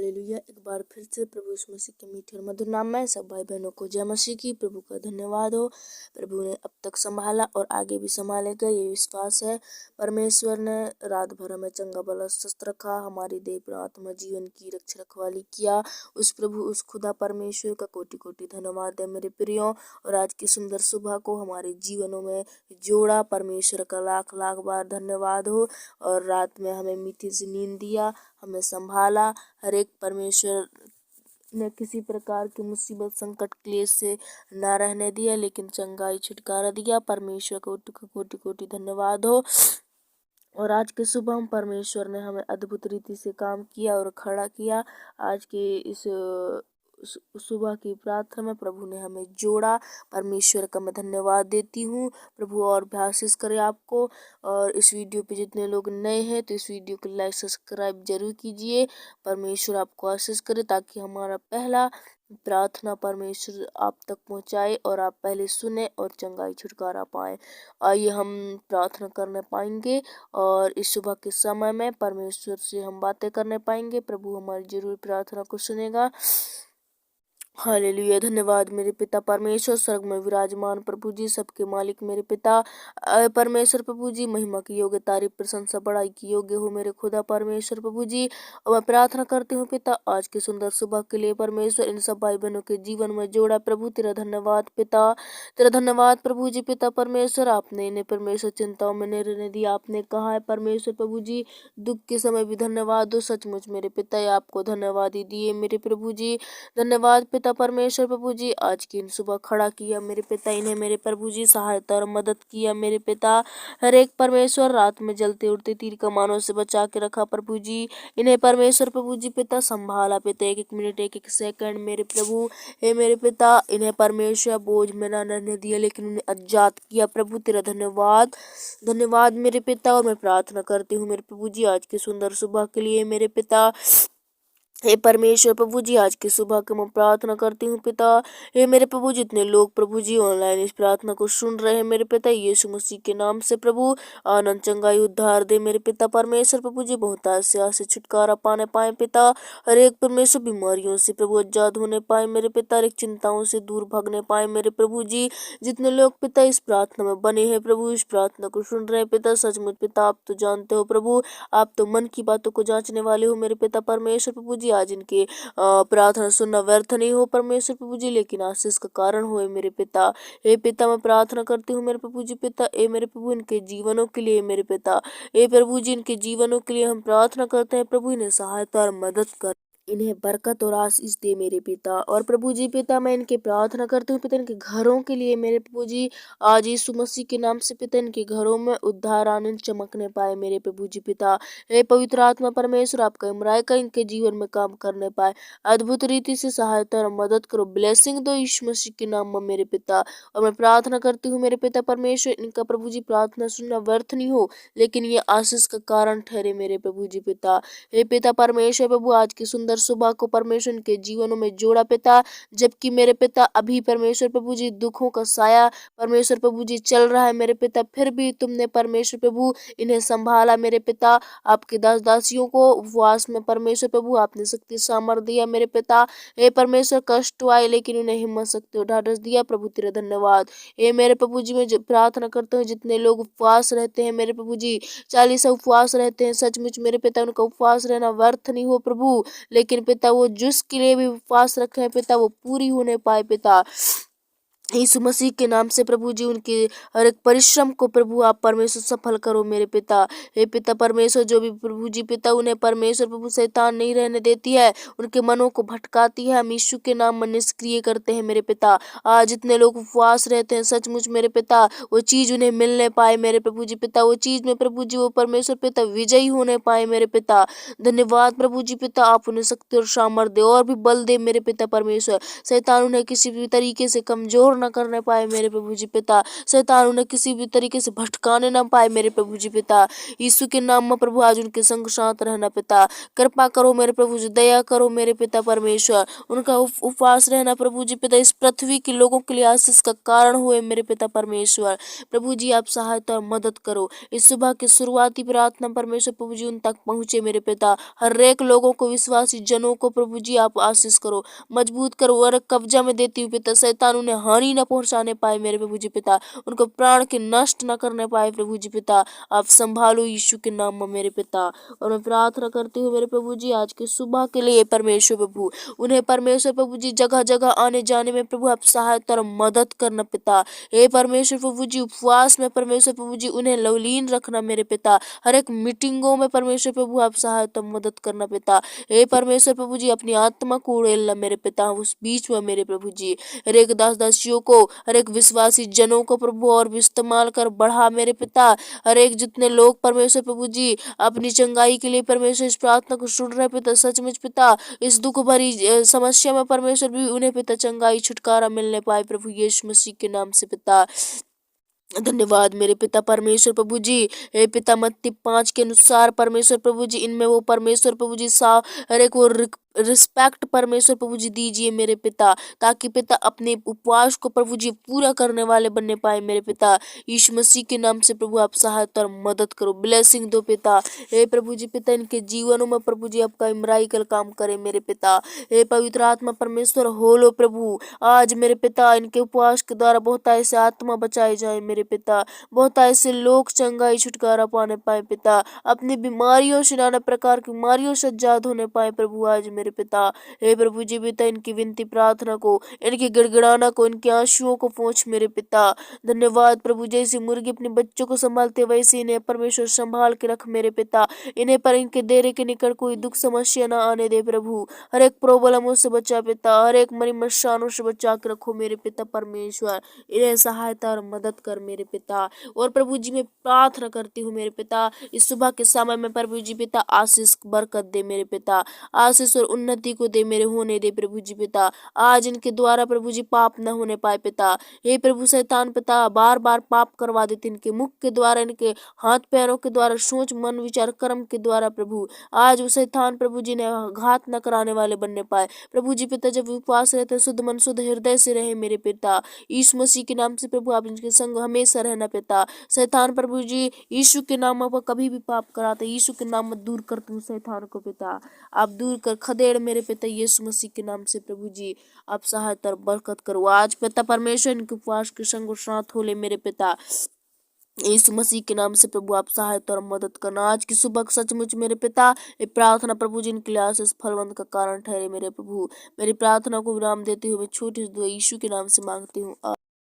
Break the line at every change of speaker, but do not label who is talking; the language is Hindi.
हालेलुया। एक बार फिर से प्रभु यीशु मसीह के मीठे और मधुर नाम में सब भाई बहनों को जय मसीह की। प्रभु का धन्यवाद हो। प्रभु ने अब तक संभाला और आगे भी संभालेगा, ये विश्वास है। परमेश्वर ने रात भर हमें चंगा भला स्वस्थ रखा, हमारी देह प्रात्मा जीवन की रक्षा रखवाली किया। उस प्रभु उस खुदा परमेश्वर का कोटि कोटि धन्यवाद है मेरे प्रियो। और आज की सुंदर सुबह को हमारे जीवनों में जोड़ा, परमेश्वर का लाख लाख बार धन्यवाद हो। और रात में हमें मीठी सी नींद दिया, हमें संभाला। हर एक परमेश्वर ने किसी प्रकार की मुसीबत संकट क्लेश से ना रहने दिया, लेकिन चंगाई छुटकारा दिया। परमेश्वर को कोटि कोटि धन्यवाद हो। और आज के सुबह हम परमेश्वर ने हमें अद्भुत रीति से काम किया और खड़ा किया। आज के इस सुबह की प्रार्थना में प्रभु ने हमें जोड़ा। परमेश्वर का मैं धन्यवाद देती हूँ। प्रभु और भी आशीष करे आपको। और इस वीडियो पे जितने लोग नए हैं तो इस वीडियो को लाइक सब्सक्राइब जरूर कीजिए। परमेश्वर आपको आशीष करे ताकि हमारा पहला प्रार्थना परमेश्वर आप तक पहुँचाए और आप पहले सुने और चंगाई छुटकारा पाए। आइए हम प्रार्थना करने पाएंगे और इस सुबह के समय में परमेश्वर से हम बातें करने पाएंगे। प्रभु हमारी जरूर प्रार्थना को सुनेगा। हालेलुया। धन्यवाद मेरे पिता परमेश्वर, स्वर्ग में विराजमान प्रभु जी, सबके मालिक मेरे पिता परमेश्वर प्रभु जी, महिमा की योग्य, तारीफ प्रशंसा बड़ाई की योग्य हो मेरे खुदा परमेश्वर प्रभु जी। और मैं प्रार्थना करती हूँ पिता आज की सुंदर सुबह के लिए। परमेश्वर इन सब भाई बहनों के जीवन में जोड़ा प्रभु, तेरा धन्यवाद पिता, तेरा धन्यवाद प्रभु जी। पिता परमेश्वर आपने इन्हें परमेश्वर चिंताओं में नहीं रहने दिया। आपने कहा है परमेश्वर प्रभु जी दुख के समय भी धन्यवाद दो। सचमुच मेरे पिता आपको धन्यवाद ही दिए मेरे प्रभु जी। धन्यवाद पिता परमेश्वर प्रभु जी, आज की इन सुबह खड़ा किया मेरे पिता, इन्हें मेरे प्रभु जी सहायता और मदद किया मेरे पिता। हर एक परमेश्वर रात में जलते उड़ते तीर कमानों से बचा के रखा प्रभु जी। इन्हें परमेश्वर प्रभु जी पिता संभाला पिता, एक एक मिनट एक एक सेकंड मेरे प्रभु। हे मेरे पिता इन्हें परमेश्वर बोझ में ना रहने दिया, लेकिन उन्हें आजाद किया प्रभु, तेरा धन्यवाद धन्यवाद मेरे पिता। और मैं प्रार्थना करती हूँ मेरे प्रभु जी आज की सुंदर सुबह के लिए मेरे पिता। हे परमेश्वर प्रभु जी आज की सुबह के मैं प्रार्थना करती हूँ पिता। हे मेरे प्रभु जितने लोग प्रभु जी ऑनलाइन इस प्रार्थना को सुन रहे हैं मेरे पिता, यीशु मसीह के नाम से प्रभु आनंद चंगाई उद्धार दे मेरे पिता परमेश्वर प्रभु जी। बहुत से छुटकारा पाने पाए पिता। हर एक परमेश्वर बीमारियों से प्रभु आजाद होने पाए मेरे पिता, हर एक चिंताओं से दूर भागने पाए मेरे प्रभु जी। जितने लोग पिता इस प्रार्थना में बने हैं प्रभु, इस प्रार्थना को सुन रहे हैं पिता, सचमुच पिता आप तो जानते हो प्रभु, आप तो मन की बातों को जांचने वाले हो मेरे पिता परमेश्वर प्रभु जी। आज इनके प्रार्थना सुनना व्यर्थ नहीं हो परमेश्वर प्रभु जी, लेकिन आशीष का कारण होए मेरे पिता। हे पिता मैं प्रार्थना करती हूँ मेरे प्रभु जी पिता, ए मेरे प्रभु इनके जीवनों के लिए मेरे पिता, ए प्रभु जी इनके जीवनों के लिए हम प्रार्थना करते हैं प्रभु, इन्हें सहायता और मदद कर, इन्हें बरकत और आशीष दे मेरे पिता। और प्रभु जी पिता मैं इनके प्रार्थना करती हूँ पिता इनके घरों के लिए मेरे प्रभु जी, आज यीशु मसीह के नाम से पिता इनके घरों में उद्धार आनंद चमकने पाए मेरे प्रभु जी पिता। हे पवित्र आत्मा परमेश्वर आपका इमराय का इनके जीवन में काम करने पाए, अद्भुत रीति से सहायता और मदद करो, ब्लेसिंग दो यीशु मसीह के नाम में मेरे पिता। और मैं प्रार्थना करती हूँ मेरे पिता परमेश्वर इनका प्रभु जी प्रार्थना सुनना व्यर्थ नहीं हो, लेकिन ये आशीष का कारण ठहरे मेरे प्रभु जी पिता। हे पिता परमेश्वर प्रभु आज की सुंदर सुबह को परमेश्वर के जीवनों में जोड़ा पिता, जबकि मेरे पिता अभी परमेश्वर प्रभु जी दुखों का साया परमेश्वर प्रभु जी चल रहा है मेरे पिता, फिर भी तुमने परमेश्वर प्रभु इन्हें संभाला मेरे पिता। आपके दास दासियों को उपवास में परमेश्वर प्रभु आपने शक्ति सामर्थ दिया मेरे पिता। हे परमेश्वर कष्ट आए लेकिन उन्हें हिम्मत शक्ति और ढाढ़स दिया प्रभु, तेरा धन्यवाद। हे मेरे प्रभु जी मैं प्रार्थना करता हूँ जितने लोग उपवास रहते हैं मेरे प्रभु जी, 40 उपवास रहते हैं, सचमुच मेरे पिता उनका उपवास रहना व्यर्थ नहीं हो प्रभु, लेकिन पिता वो जिसके लिए भी उपवास रखे हैं पिता वो पूरी होने पाए पिता। यीशु मसीह के नाम से प्रभु जी उनके हर एक परिश्रम को प्रभु आप परमेश्वर सफल करो मेरे पिता। हे पिता परमेश्वर जो भी प्रभु जी पिता उन्हें परमेश्वर प्रभु शैतान नहीं रहने देती है, उनके मनों को भटकाती है, हम यीशु के नाम में निष्क्रिय करते हैं मेरे पिता। आज जितने लोग उपवास रहते हैं सचमुच मेरे पिता वो चीज उन्हें मिलने पाए मेरे प्रभु जी पिता, वो चीज में प्रभु जी वो परमेश्वर पिता विजयी होने पाए मेरे पिता। धन्यवाद प्रभु जी पिता, आप उन्हें शक्ति और सामर्थ्य दे और भी बल दे मेरे पिता परमेश्वर, शैतान उन्हें किसी भी तरीके से कमजोर न करने पाए मेरे प्रभु जी पिता। शैतान उन्हें किसी भी तरीके से भटकाने न पाए मेरे प्रभु जी पिता। यीशु के नाम में प्रभु आज उनके संग साथ रहना पिता। कृपा करो मेरे प्रभु जी, दया करो मेरे पिता परमेश्वर। उनका उपवास रहना प्रभु जी पिता इस पृथ्वी के लोगों के लिए आशीष का कारण हुए मेरे पिता परमेश्वर। प्रभु जी आप सहायता और मदद करो। इस सुबह की शुरुआती प्रार्थना परमेश्वर प्रभु जी उन तक पहुँचे मेरे पिता। हर एक लोगों को, विश्वासी जनों को प्रभु जी आप आशीष करो, मजबूत करो और कब्जा में देती हूँ पिता। शैतान उन्हें हानि न पहुंचाने पाए मेरे प्रभु जी पिता। उनको प्राण के नष्ट न करने पाए प्रभु जी पिता। आप संभालो यीशु के नाम में मेरे पिता। और मैं प्रार्थना करती हूँ मेरे प्रभु जी आज के सुबह के लिए परमेश्वर प्रभु। उन्हें परमेश्वर प्रभु जी जगह जगह आने जाने में प्रभु आप सहायता और मदद करना पिता। हे परमेश्वर प्रभु जी उपवास में परमेश्वर प्रभु जी उन्हें लवलीन रखना मेरे पिता। हर एक मीटिंगों में परमेश्वर प्रभु आप सहायता मदद करना पिता। हे परमेश्वर प्रभु जी अपनी आत्मा को उड़ेलना मेरे पिता उस बीच में मेरे प्रभु जी। हर एक दास दासियों को, हर एक विश्वासी जनों को प्रभु और भी इस्तेमाल कर बढ़ा मेरे पिता। हर एक जितने लोग परमेश्वर प्रभु जी अपनी चंगाई के लिए परमेश्वर इस प्रार्थना को सुन रहे पिता, सचमुच पिता इस दुख भरी समस्या में परमेश्वर भी उन्हें पिता चंगाई छुटकारा मिलने पाए प्रभु यीशु मसीह के नाम से पिता। धन्यवाद मेरे पिता परमेश्वर प्रभु जी। हे पिता मत्ती 5 के अनुसार परमेश्वर प्रभु जी इनमें वो परमेश्वर प्रभु जी हर एक वो रिस्पेक्ट परमेश्वर प्रभु जी दीजिए मेरे पिता, ताकि पिता अपने उपवास को प्रभु जी पूरा करने वाले बनने पाए मेरे पिता। यीशु मसीह के नाम से प्रभु आप सहायता और मदद करो, ब्लेसिंग दो पिता। हे प्रभु जी पिता इनके जीवनों में प्रभु जी आपका मिराकल काम करे मेरे पिता। हे पवित्र आत्मा परमेश्वर हो लो प्रभु आज मेरे पिता। इनके उपवास के द्वारा बहुत ऐसे आत्मा बचाए जाए मेरे पिता। बहुत ऐसे लोग चंगाई छुटकारा पाने पाए पिता। अपनी बीमारियों से, नाना प्रकार की बीमारियों से आजाद होने पाए प्रभु आज मेरे पिता। हे प्रभु जी पिता इनकी विनती प्रार्थना को, इनकी गिड़गिड़ाना को, इनके आंसुओं को पहुंच मेरे पिता। धन्यवाद प्रभु। जैसे मुर्गी अपने बच्चों को संभालते वैसे इन्हें परमेश्वर संभाल के रख मेरे पिता। इन्हें पर इनके देरे के निकट कोई दुख समस्या ना आने दे प्रभु। हर एक प्रॉब्लमों से बचा पिता, हर एक मरी मशानों से बचा के रखो मेरे पिता परमेश्वर। इन्हें सहायता और मदद कर मेरे पिता। और प्रभु जी मैं प्रार्थना करती हूँ मेरे पिता इस सुबह के समय में प्रभु जी पिता आशीष बरकत दे मेरे पिता। आशीष और उन्नति को दे मेरे होने दे प्रभु जी पिता। आज इनके द्वारा प्रभु जी पाप न होने पाए पिता। हे प्रभु शैतान पिता बार बार पाप करवा देते इनके मुख के द्वारा, इनके हाथ पैरों के द्वारा, सोच मन विचार कर्म के द्वारा प्रभु। आज वो शैतान प्रभु जी ने घात न कराने वाले बनने पाए प्रभु जी पिता। जब उपवास रहते शुद्ध मन शुद्ध हृदय से रहे मेरे पिता। यीशु मसीह के नाम से प्रभु आप इनके संग हमेशा रहना पिता। शैतान प्रभु जी यीशु के नाम पर कभी भी पाप कराते यीशु के नाम में दूर कर तुम शैतान को पिता। आप दूर कर खदेड़ मेरे पिता यीशु मसीह के नाम से प्रभु जी। आप सहायता और बरकत करो आज पिता परमेश्वर इनके उपवास के संग साथ हो ले मेरे पिता। यीशु मसीह के नाम से प्रभु आप सहायता और मदद करना आज की सुबह सचमुच मेरे पिता। ये प्रार्थना प्रभु जी इनके लिए आशीष फलवंत का कारण ठहरे मेरे प्रभु। मेरी प्रार्थना को विराम देते हुए मैं छोटी सी दुआ यीशु के नाम से मांगती हूँ।